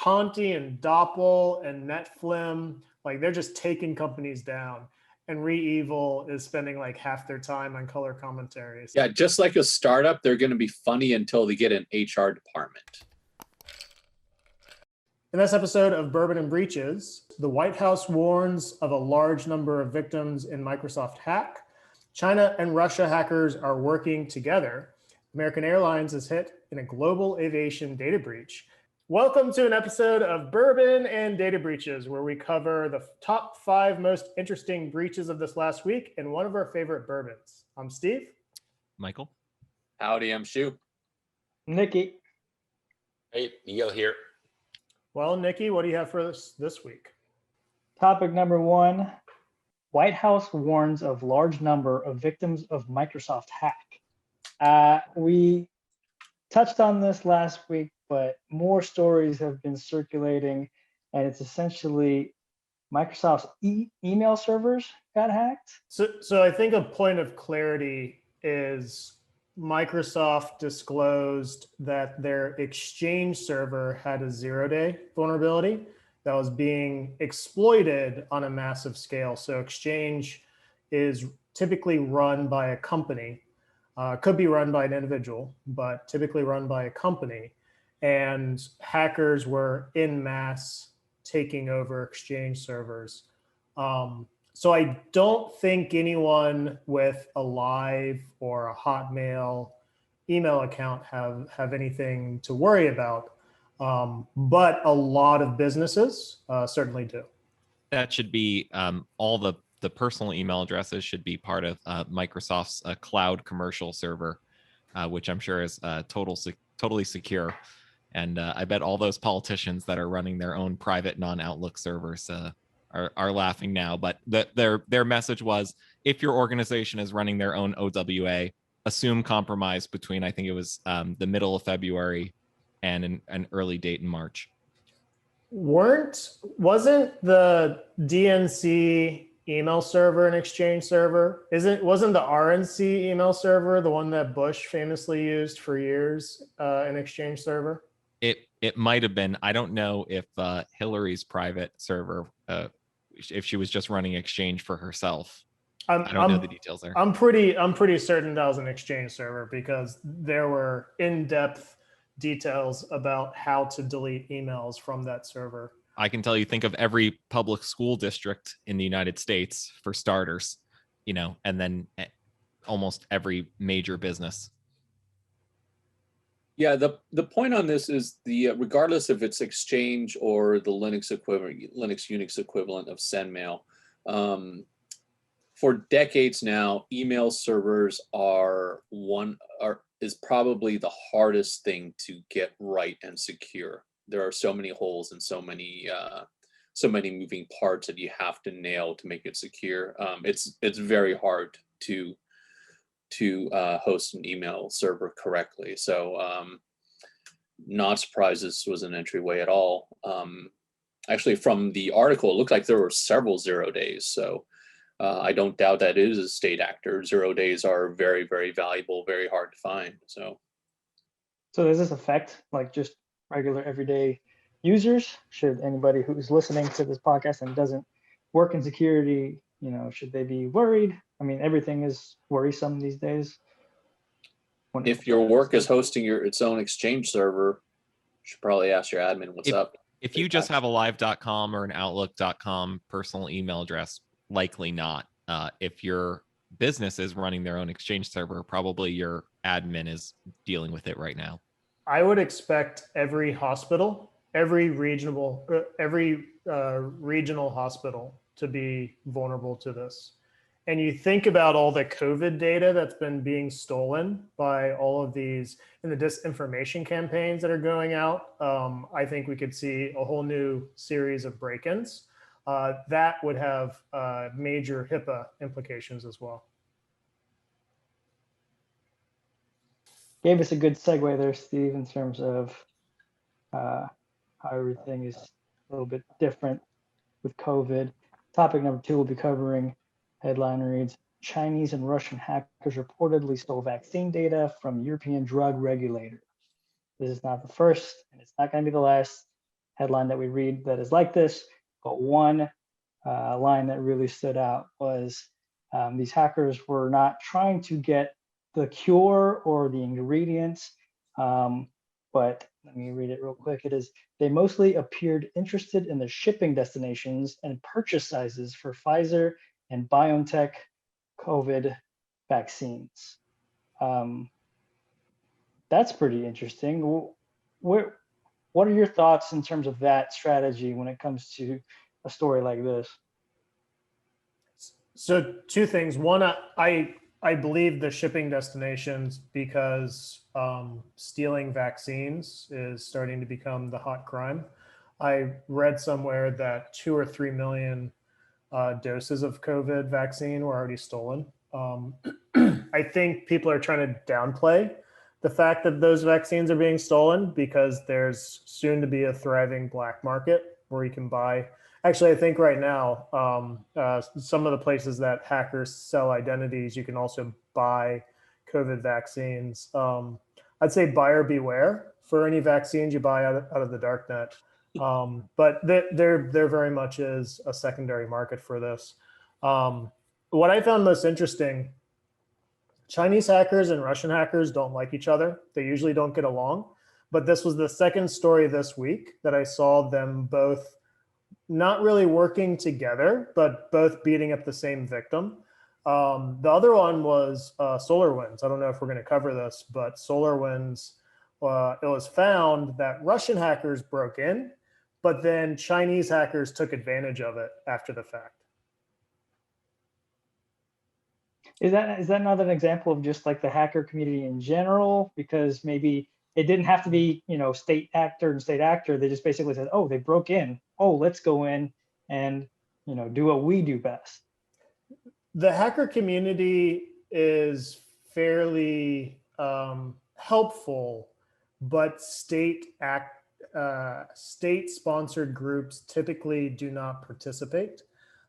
Conti and Doppel and Netflim, like they're just taking companies down. And ReEvil is spending like half their time on color commentaries. Yeah, just like a startup, they're going to be funny until they get an HR department. In this episode of Bourbon and Breaches, the White House warns of a large number of victims in Microsoft hack. China and Russia hackers are working together. American Airlines is hit in a global aviation data breach. Welcome to an episode of Bourbon and Data Breaches, where we cover the top 5 most interesting breaches of this last week and one of our favorite bourbons. I'm Steve. Michael. Howdy, I'm Shu. Nikki. Hey, Neil here. Well, Nikki, what do you have for us this week? Topic number 1, White House warns of large number of victims of Microsoft hack. We touched on this last week, but more stories have been circulating, and it's essentially Microsoft's email servers got hacked. So I think a point of clarity is Microsoft disclosed that their Exchange server had a 0-day vulnerability that was being exploited on a massive scale. So Exchange is typically run by a company, could be run by an individual, but typically run by a company. And hackers were en masse taking over Exchange servers. So I don't think anyone with a Live or a Hotmail email account have anything to worry about. But a lot of businesses certainly do. That should be all the personal email addresses should be part of Microsoft's cloud commercial server, which I'm sure is totally secure. And I bet all those politicians that are running their own private non-Outlook servers are laughing now. But their message was, if your organization is running their own OWA, assume compromise between, I think it was the middle of February and an early date in March. Wasn't the DNC email server an Exchange server? Wasn't the RNC email server the one that Bush famously used for years, an Exchange server? It might have been. I don't know if Hillary's private server, if she was just running Exchange for herself. I don't know the details there. I'm pretty certain that was an Exchange server because there were in-depth details about how to delete emails from that server. I can tell you, think of every public school district in the United States for starters, and then almost every major business. Yeah, the point on this is regardless if it's Exchange or the Linux Unix equivalent of SendMail, for decades now, email servers is probably the hardest thing to get right and secure. There are so many holes and so many moving parts that you have to nail to make it secure. It's very hard to host an email server correctly. So not surprised this was an entryway at all. Actually, from the article, it looked like there were several 0 days. So I don't doubt that it is a state actor. 0 days are very, very valuable, very hard to find. So does this affect like just regular everyday users? Should anybody who's listening to this podcast and doesn't work in security, should they be worried? I mean, everything is worrisome these days. If your work is hosting its own Exchange server, you should probably ask your admin what's up. If you just have a live.com or an outlook.com personal email address, likely not. If your business is running their own Exchange server, probably your admin is dealing with it right now. I would expect every hospital, every regional hospital to be vulnerable to this. And you think about all the COVID data that's been being stolen by all of these and the disinformation campaigns that are going out. I think we could see a whole new series of break-ins that would have major HIPAA implications as well. Gave us a good segue there, Steve, in terms of how everything is a little bit different with COVID. Topic number 2 we'll be covering, headline reads, Chinese and Russian hackers reportedly stole vaccine data from European drug regulator. This is not the first, and it's not going to be the last. headline that we read that is like this, but one line that really stood out was these hackers were not trying to get the cure or the ingredients, but let me read it real quick. It is, they mostly appeared interested in the shipping destinations and purchase sizes for Pfizer and BioNTech COVID vaccines. That's pretty interesting. What are your thoughts in terms of that strategy when it comes to a story like this? So two things. One, I believe the shipping destinations because stealing vaccines is starting to become the hot crime. I read somewhere that 2 or 3 million doses of COVID vaccine were already stolen. I think people are trying to downplay the fact that those vaccines are being stolen because there's soon to be a thriving black market where you can buy. Actually, I think right now, some of the places that hackers sell identities, you can also buy COVID vaccines. I'd say buyer beware for any vaccines you buy out of the darknet. But there very much is a secondary market for this. What I found most interesting, Chinese hackers and Russian hackers don't like each other. They usually don't get along. But this was the second story this week that I saw them both not really working together, but both beating up the same victim. The other one was SolarWinds. I don't know if we're going to cover this, but SolarWinds, it was found that Russian hackers broke in, but then Chinese hackers took advantage of it after the fact. Is that not an example of just like the hacker community in general? Because maybe it didn't have to be, state actor and state actor. They just basically said, oh, they broke in. Oh, let's go in and, do what we do best. The hacker community is fairly helpful, but state-sponsored groups typically do not participate.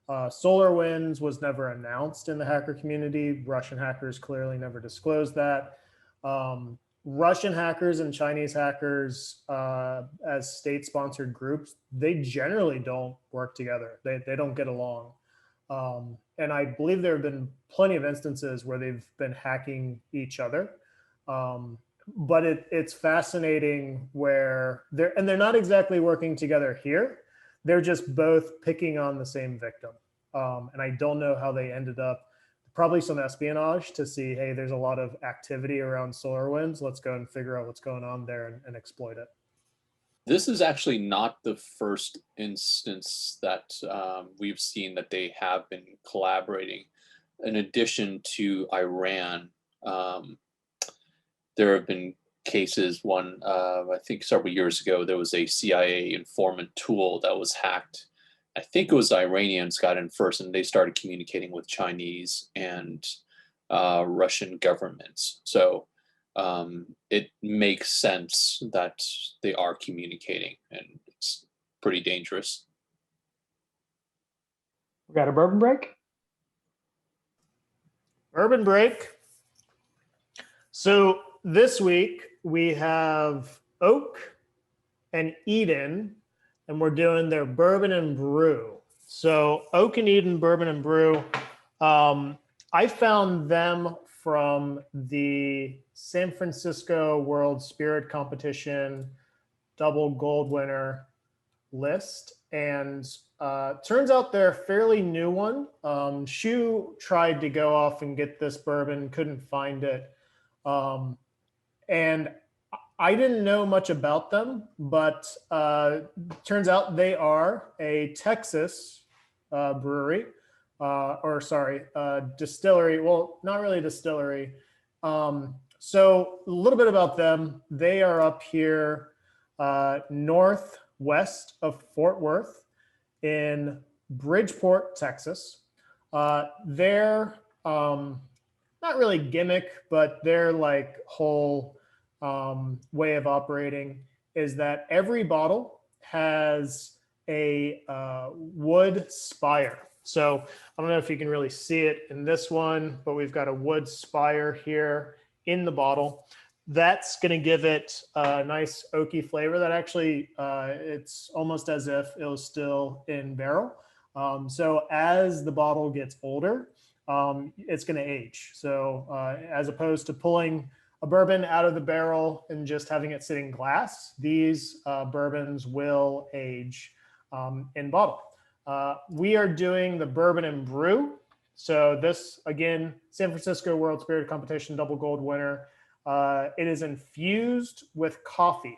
SolarWinds was never announced in the hacker community. Russian hackers clearly never disclosed that. Russian hackers and Chinese hackers as state-sponsored groups, they generally don't work together. They don't get along. And I believe there have been plenty of instances where they've been hacking each other. But it's fascinating where they're not exactly working together here. They're just both picking on the same victim. And I don't know how they ended up, probably some espionage to see, hey, there's a lot of activity around SolarWinds. Let's go and figure out what's going on there and exploit it. This is actually not the first instance that we've seen that they have been collaborating. In addition to Iran, there have been cases. One, I think several years ago, there was a CIA informant tool that was hacked. I think it was the Iranians got in first, and they started communicating with Chinese and Russian governments. So it makes sense that they are communicating, and it's pretty dangerous. We got a bourbon break? Bourbon break. So this week we have Oak and Eden, and we're doing their Bourbon and Brew. So Oak and Eden Bourbon and Brew, I found them from the San Francisco World Spirit Competition double gold winner list. And turns out they're a fairly new one. Shu tried to go off and get this bourbon, couldn't find it. And I didn't know much about them, but turns out they are a Texas brewery, distillery. Well, not really a distillery. So a little bit about them. They are up here northwest of Fort Worth in Bridgeport, Texas. They're not really gimmick, but their like whole way of operating is that every bottle has a wood spire. So I don't know if you can really see it in this one, but we've got a wood spire here in the bottle. that's going to give it a nice oaky flavor that actually it's almost as if it was still in barrel. So as the bottle gets older, it's going to age. So as opposed to pulling a bourbon out of the barrel and just having it sit in glass, these bourbons will age in bottle. We are doing the Bourbon and Brew. So this, again, San Francisco World Spirit Competition double gold winner. It is infused with coffee.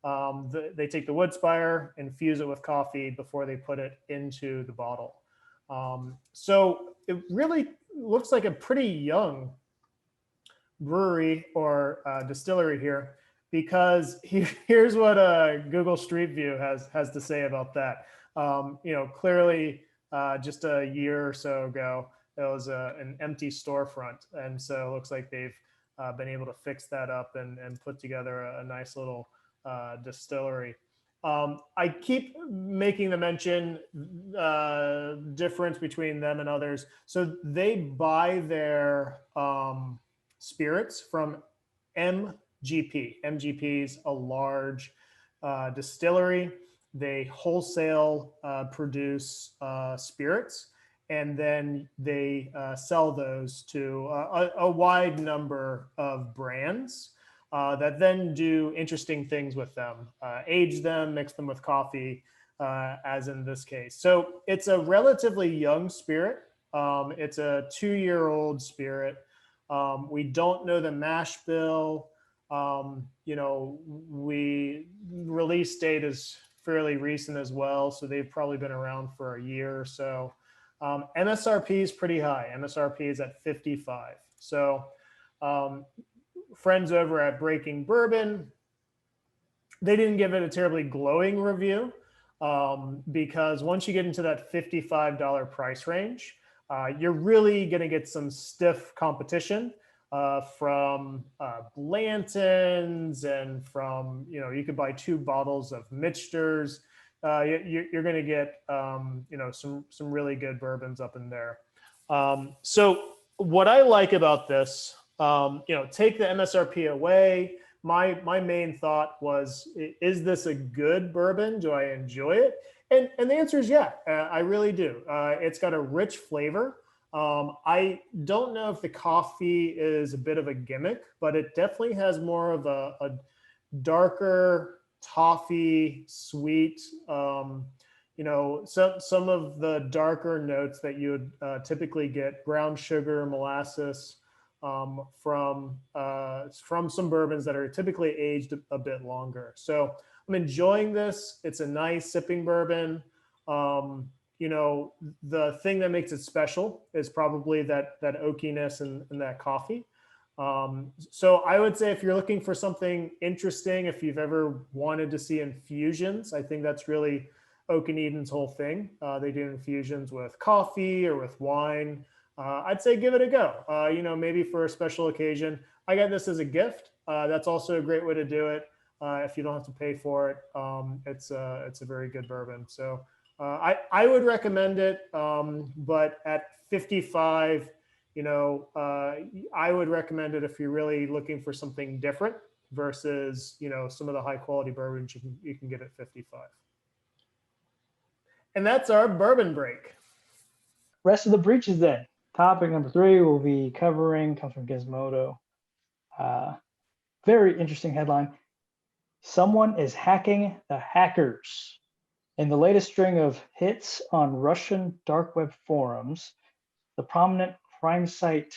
They take the wood spire, infuse it with coffee before they put it into the bottle. So it really looks like a pretty young brewery or distillery here, because here's what Google Street View has to say about that. Clearly just a year or so ago, it was an empty storefront. And so it looks like they've been able to fix that up and put together a nice little distillery. I keep making the mention difference between them and others. So they buy their spirits from MGP. MGP is a large distillery. They wholesale produce spirits, and then they sell those to a wide number of brands that then do interesting things with them, age them, mix them with coffee, as in this case. So it's a relatively young spirit. It's a 2-year-old spirit. We don't know the mash bill. Release date is fairly recent as well, so they've probably been around for a year or so. MSRP is pretty high. MSRP is at 55. So friends over at Breaking Bourbon, they didn't give it a terribly glowing review because once you get into that $55 price range, you're really going to get some stiff competition from Blanton's and from, you could buy 2 bottles of Michter's. You're going to get, some really good bourbons up in there. So what I like about this, take the MSRP away. My main thought was, is this a good bourbon? Do I enjoy it? And the answer is yeah, I really do. It's got a rich flavor. I don't know if the coffee is a bit of a gimmick, but it definitely has more of a darker toffee sweet. Some of the darker notes that you would typically get, brown sugar, molasses, from some bourbons that are typically aged a bit longer. So I'm enjoying this. It's a nice sipping bourbon. The thing that makes it special is probably that oakiness and that coffee. So I would say if you're looking for something interesting, if you've ever wanted to see infusions, I think that's really Oak and Eden's whole thing. They do infusions with coffee or with wine. I'd say give it a go. Maybe for a special occasion. I got this as a gift. That's also a great way to do it. If you don't have to pay for it, it's a very good bourbon. So I would recommend it, but at 55, I would recommend it if you're really looking for something different versus some of the high quality bourbons you can get at 55. And that's our bourbon break. Rest of the breaches then. Topic number 3 we'll be covering comes from Gizmodo. Very interesting headline. Someone is hacking the hackers. In the latest string of hits on Russian dark web forums, the prominent crime site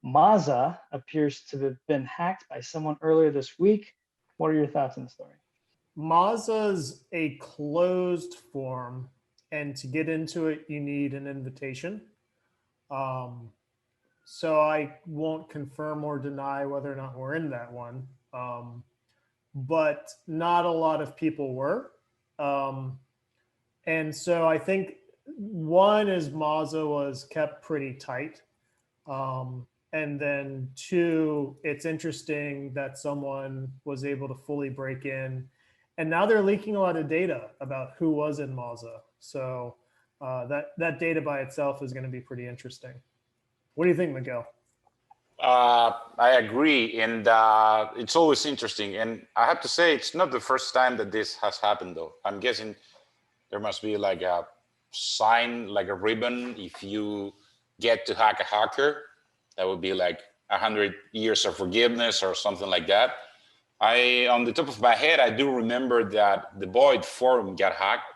Maza appears to have been hacked by someone earlier this week. What are your thoughts on the story? Maza's a closed forum, and to get into it, you need an invitation. So I won't confirm or deny whether or not we're in that one, but not a lot of people were. And so I think one is Maza was kept pretty tight. And then 2, it's interesting that someone was able to fully break in, and now they're leaking a lot of data about who was in Maza. So that data by itself is going to be pretty interesting. What do you think, Miguel? I agree, and it's always interesting. And I have to say, it's not the first time that this has happened, though. I'm guessing there must be like a sign, like a ribbon. If you get to hack a hacker, that would be like 100 years of forgiveness or something like that. On the top of my head, I do remember that the Void forum got hacked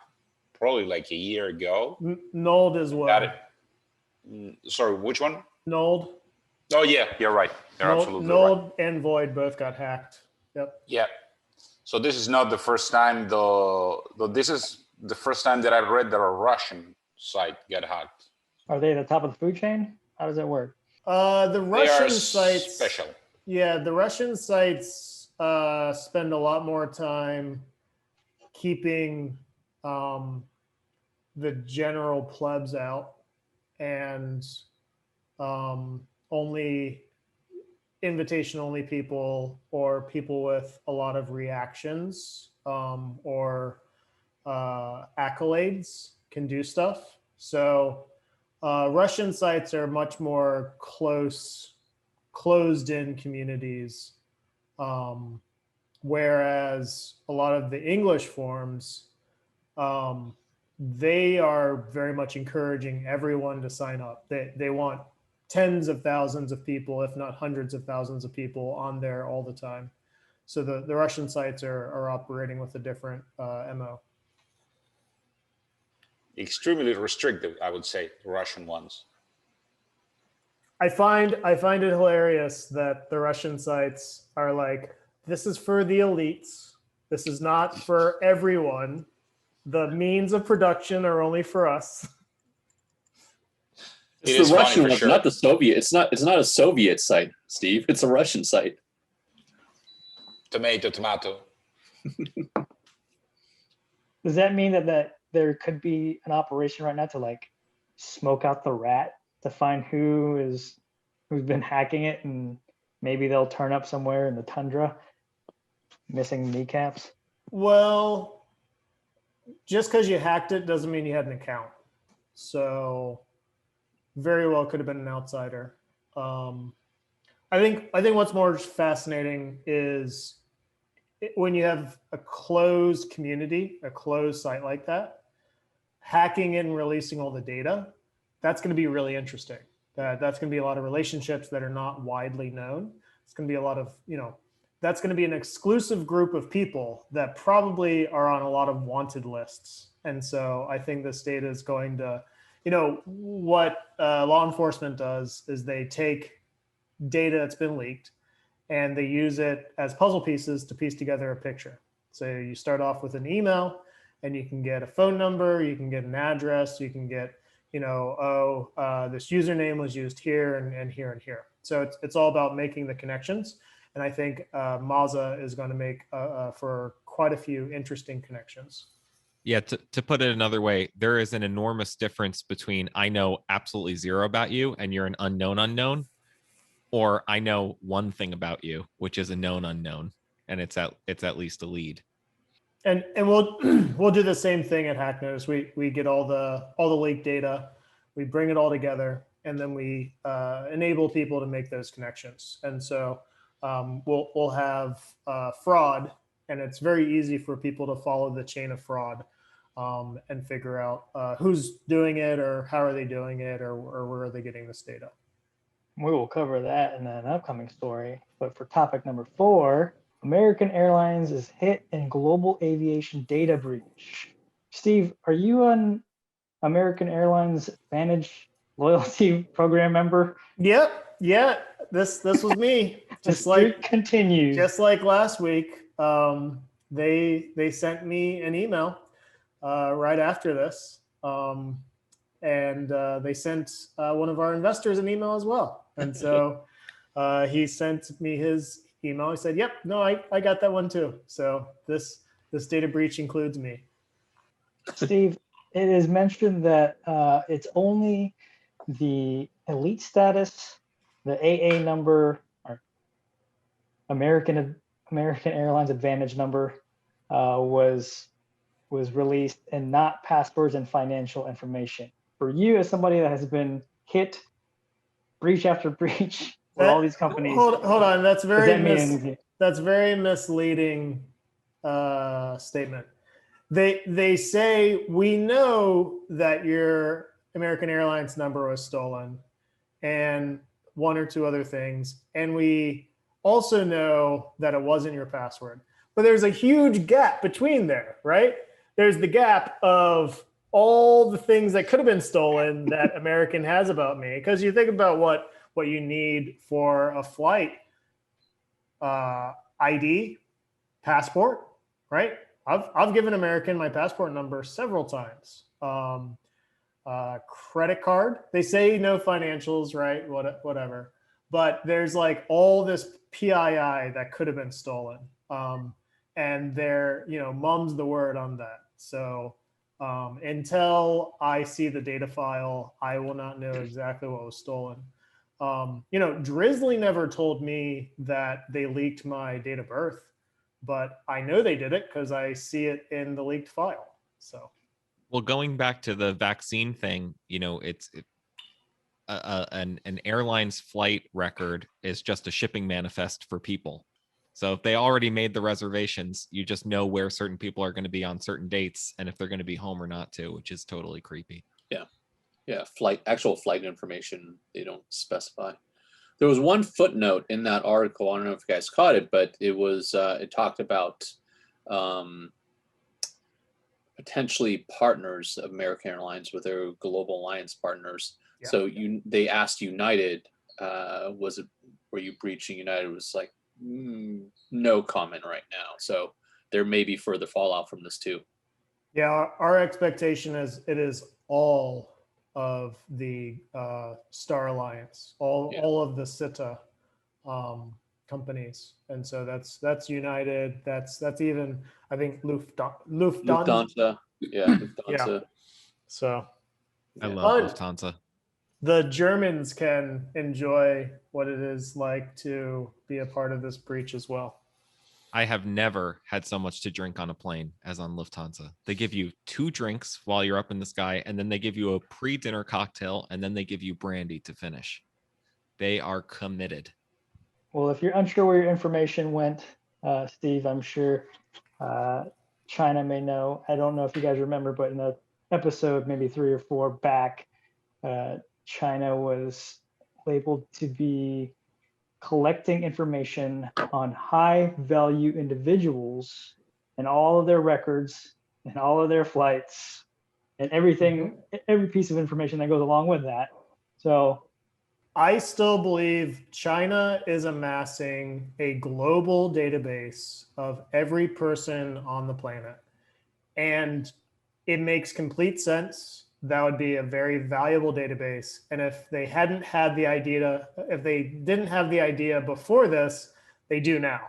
probably like a year ago. Nold as well. Sorry, which one? Nold. Oh yeah, you're right. You're absolutely right. Nold and Void both got hacked. Yep. Yeah. So this is not the first time, though this is the first time that I've read that a Russian site got hacked. Are they at the top of the food chain? How does that work? The Russian They are sites. special. Yeah, the Russian sites spend a lot more time keeping the general plebs out and only invitation only people or people with a lot of reactions or accolades can do stuff. So Russian sites are much more closed in communities, whereas a lot of the English forums, they are very much encouraging everyone to sign up. They want tens of thousands of people, if not hundreds of thousands of people on there all the time. So the Russian sites are operating with a different MO. Extremely restrictive, I would say, the Russian ones. I find it hilarious that the Russian sites are like, this is for the elites. This is not for everyone. The means of production are only for us. It's the Russian one, not the Soviet. It's not a Soviet site, Steve. It's a Russian site. Tomato, tomato. Does that mean that there could be an operation right now to like smoke out the rat to find who's been hacking it, and maybe they'll turn up somewhere in the tundra missing kneecaps? Well, just because you hacked it doesn't mean you had an account. So very well could have been an outsider. I think what's more fascinating is when you have a closed community, a closed site like that, hacking it and releasing all the data, that's going to be really interesting. That's going to be a lot of relationships that are not widely known. It's going to be a lot of, that's going to be an exclusive group of people that probably are on a lot of wanted lists. And so I think this data is going to, what law enforcement does is they take data that's been leaked and they use it as puzzle pieces to piece together a picture. So you start off with an email and you can get a phone number, you can get an address, you can get, this username was used here and here and here. So it's all about making the connections. And I think Maza is going to make for quite a few interesting connections. Yeah, to put it another way, there is an enormous difference between I know absolutely zero about you and you're an unknown, or I know one thing about you, which is a known unknown, and it's at least a lead. And we'll do the same thing at Hacknotes. We get all the leaked data, we bring it all together, and then we enable people to make those connections. And so we'll have fraud, and it's very easy for people to follow the chain of fraud and figure out who's doing it or how are they doing it or where are they getting this data. We will cover that in an upcoming story. But for topic number 4, American Airlines is hit in global aviation data breach. Steve, are you an American Airlines Advantage loyalty program member? Yep. Yeah. This was me. Just like continues. Just like last week, they sent me an email right after this, and they sent one of our investors an email as well. And so he sent me his email. He said, "Yep, no, I got that one too." So this data breach includes me. Steve, it is mentioned that it's only the elite status, the AA number, or American Airlines Advantage number was released, and not passwords and financial information. For you, as somebody that has been hit breach after breach, where all these companies. Hold on. That's Does very that mean anything? that's very misleading statement. They say we know that your American Airlines number was stolen, and one or two other things, and we also know that it wasn't your password. But there's a huge gap between there, right? There's the gap of all the things that could have been stolen that American has about me. Because you think about what you need for a flight, ID, passport, right? I've given American my passport number several times. Credit card. They say no financials, right? Whatever. But there's like all this PII that could have been stolen. And they're, mum's the word on that. So until I see the data file, I will not know exactly what was stolen. Drizzly never told me that they leaked my date of birth, but I know they did it because I see it in the leaked file. So. Well, going back to the vaccine thing, an airline's flight record is just a shipping manifest for people. So if they already made the reservations, you just know where certain people are going to be on certain dates and if they're going to be home or not too, which is totally creepy. Yeah, actual flight information, they don't specify. There was one footnote in that article, I don't know if you guys caught it, but it talked about potentially partners of American Airlines with their global alliance partners. Yeah. So they asked United, was it, were you breaching United? It was like, no comment right now. So there may be further fallout from this too. Yeah, our expectation is it is all of the Star Alliance, all of the CITA companies, and so that's United. That's even, I think, Lufthansa. Yeah, Lufthansa. Yeah. So I love Lufthansa. The Germans can enjoy what it is like to be a part of this breach as well. I have never had so much to drink on a plane as on Lufthansa. They give you 2 drinks while you're up in the sky, and then they give you a pre-dinner cocktail, and then they give you brandy to finish. They are committed. Well, if you're unsure where your information went, Steve, I'm sure China may know. I don't know if you guys remember, but in an episode, maybe 3 or 4 back, China was labeled to be collecting information on high value individuals and all of their records and all of their flights and everything, every piece of information that goes along with that. So I still believe China is amassing a global database of every person on the planet. And it makes complete sense. That would be a very valuable database. And if they hadn't had the idea, if they didn't have the idea before this, they do now.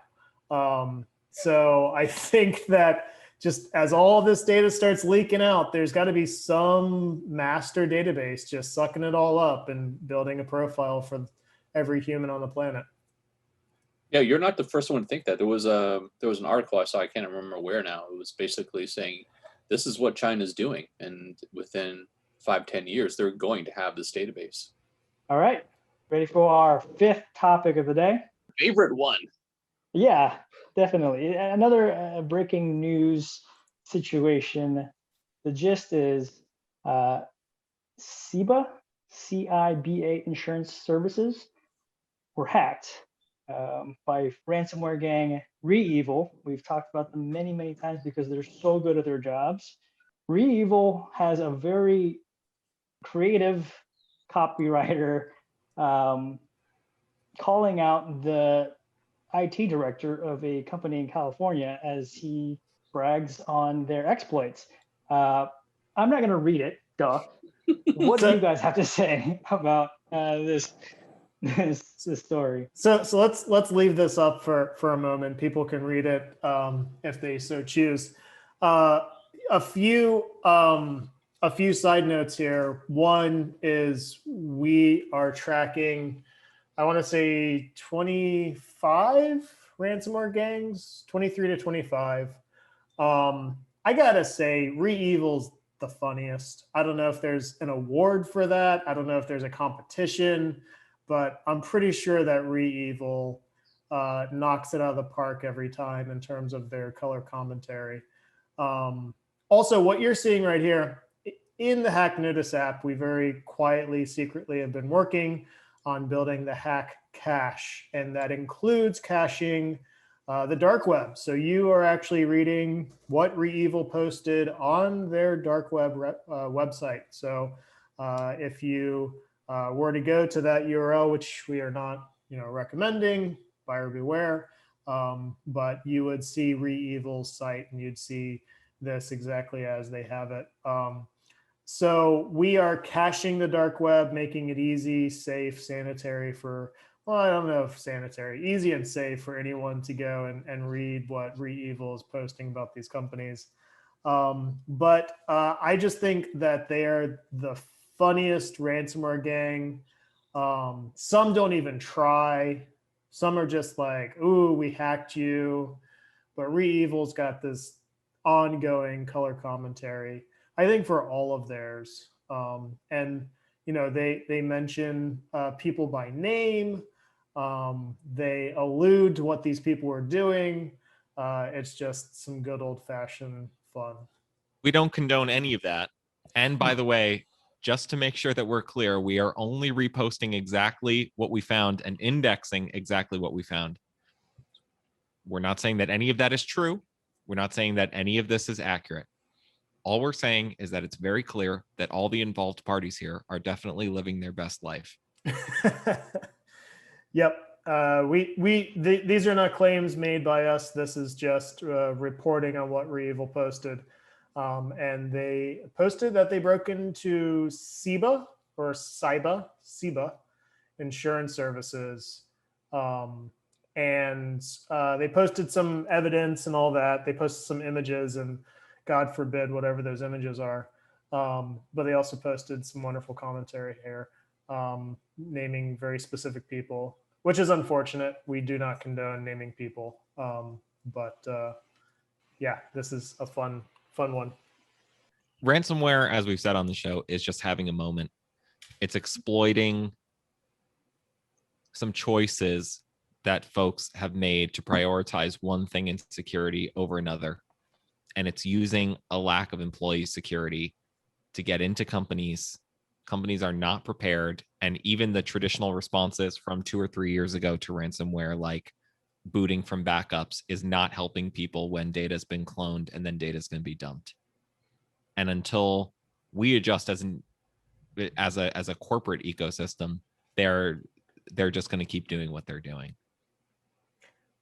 So I think that just as all this data starts leaking out, there's got to be some master database just sucking it all up and building a profile for every human on the planet. Yeah, you're not the first one to think that. There was an article I saw, I can't remember where now. It was basically saying this is what China's doing, and within 5-10 years, they're going to have this database. All right, ready for our 5th topic of the day? Favorite one. Yeah, definitely. Another breaking news situation. The gist is CIBA insurance services were hacked by ransomware gang ReEvil. We've talked about them many, many times because they're so good at their jobs. ReEvil has a very creative copywriter calling out the IT director of a company in California as he brags on their exploits. I'm not going to read it, duh. What do you guys have to say about this story? So let's leave this up for a moment. People can read it if they so choose. A few side notes here. One is we are tracking, I want to say 25 ransomware gangs, 23 to 25. I gotta say, ReEvil's the funniest. I don't know if there's an award for that. I don't know if there's a competition, but I'm pretty sure that ReEvil knocks it out of the park every time in terms of their color commentary. Also, what you're seeing right here in the Hack Notice app, we very quietly, secretly have been working on building the Hack Cache, and that includes caching the dark web. So you are actually reading what ReEvil posted on their dark web website. So if you were to go to that URL, which we are not, recommending, buyer beware, but you would see ReEvil's site and you'd see this exactly as they have it. So we are caching the dark web, making it easy, safe, sanitary for, well, I don't know if sanitary, easy and safe for anyone to go and read what ReEvil is posting about these companies. But I just think that they are the funniest ransomware gang. Some don't even try. Some are just like, ooh, we hacked you. But ReEvil's got this ongoing color commentary, I think, for all of theirs. And, they mention people by name. They allude to what these people were doing. It's just some good old fashioned fun. We don't condone any of that. And by the way, just to make sure that we're clear, we are only reposting exactly what we found and indexing exactly what we found. We're not saying that any of that is true. We're not saying that any of this is accurate. All we're saying is that it's very clear that all the involved parties here are definitely living their best life. Yep. These are not claims made by us. This is just reporting on what ReEvil posted. And they posted that they broke into CIBA insurance services. And they posted some evidence and all that. They posted some images, and God forbid whatever those images are. But they also posted some wonderful commentary here, naming very specific people, which is unfortunate. We do not condone naming people. But yeah, this is a fun one. Ransomware, as we've said on the show, is just having a moment. It's exploiting some choices that folks have made to prioritize one thing in security over another. And it's using a lack of employee security to get into companies. Companies are not prepared. And even the traditional responses from 2 or 3 years ago to ransomware, like booting from backups, is not helping people when data has been cloned and then data is going to be dumped. And until we adjust as a corporate ecosystem, they're just going to keep doing what they're doing.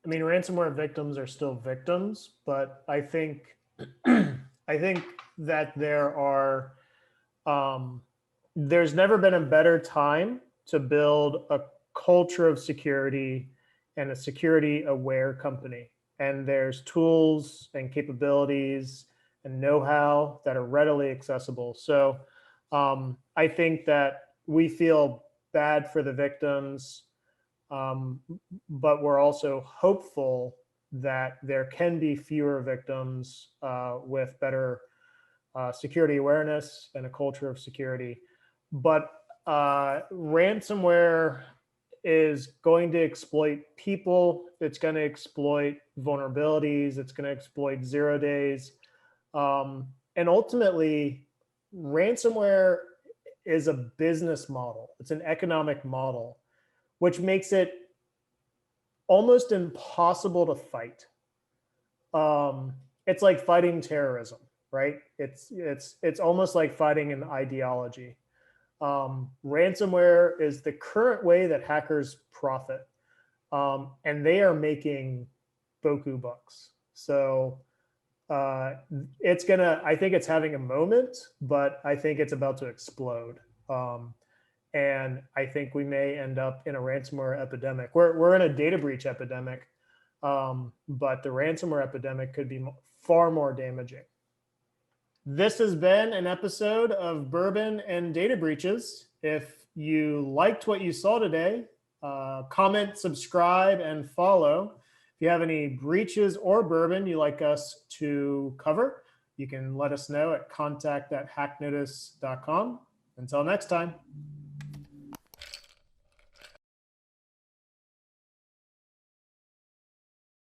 I mean, ransomware victims are still victims, but I think that there's never been a better time to build a culture of security and a security aware company. And there's tools and capabilities and know-how that are readily accessible. So I think that we feel bad for the victims, but we're also hopeful that there can be fewer victims with better security awareness and a culture of security. But ransomware is going to exploit people. It's going to exploit vulnerabilities. It's going to exploit 0 days. And ultimately, ransomware is a business model. It's an economic model, which makes it almost impossible to fight. It's like fighting terrorism, right? It's almost like fighting an ideology. Ransomware is the current way that hackers profit, and they are making boku bucks. So I think it's having a moment, but I think it's about to explode. And I think we may end up in a ransomware epidemic. We're in a data breach epidemic, but the ransomware epidemic could be far more damaging. This has been an episode of Bourbon and Data Breaches. If you liked what you saw today, comment, subscribe, and follow. If you have any breaches or bourbon you'd like us to cover, you can let us know at contact@hacknotice.com. Until next time.